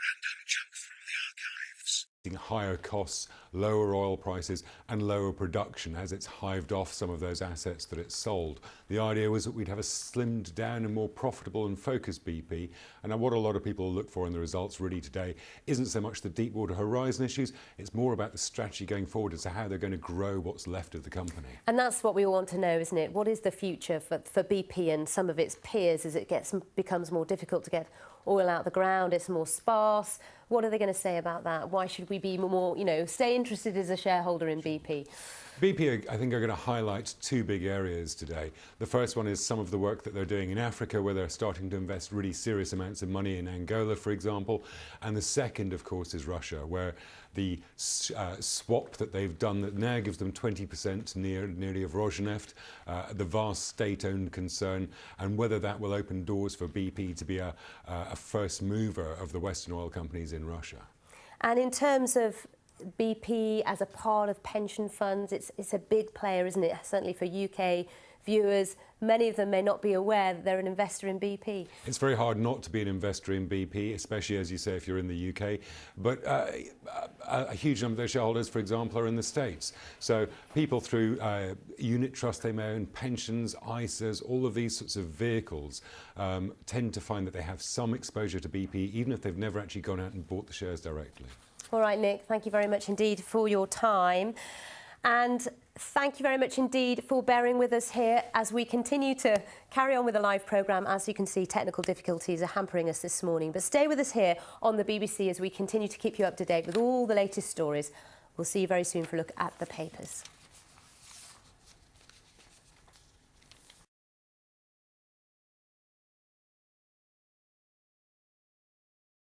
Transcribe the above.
random chunk from the archives. Higher costs, lower oil prices and lower production as it's hived off some of those assets that it's sold. The idea was that we'd have a slimmed down and more profitable and focused BP, and what a lot of people look for in the results really today isn't so much the Deepwater Horizon issues, it's more about the strategy going forward as to how they're going to grow what's left of the company. And that's what we all want to know, isn't it? What is the future for BP and some of its peers as it becomes more difficult to get oil out the ground, it's more sparse? What are they going to say about that? Why should we be more, stay interested as a shareholder in BP? BP, I think, are going to highlight two big areas today. The first one is some of the work that they're doing in Africa, where they're starting to invest really serious amounts of money in Angola, for example. And the second, of course, is Russia, where the swap that they've done that now gives them 20% nearly of Rosneft, the vast state-owned concern, and whether that will open doors for BP to be a first mover of the Western oil companies in Russia. And in terms of BP as a part of pension funds, it's a big player, isn't it? Certainly for UK viewers, many of them may not be aware that they're an investor in BP. It's very hard not to be an investor in BP, especially, as you say, if you're in the UK. But a huge number of their shareholders, for example, are in the States. So people through unit trust they may own, pensions, ISAs, all of these sorts of vehicles tend to find that they have some exposure to BP, even if they've never actually gone out and bought the shares directly. All right, Nick, thank you very much indeed for your time. And thank you very much indeed for bearing with us here as we continue to carry on with the live programme. As you can see, technical difficulties are hampering us this morning. But stay with us here on the BBC as we continue to keep you up to date with all the latest stories. We'll see you very soon for a look at the papers.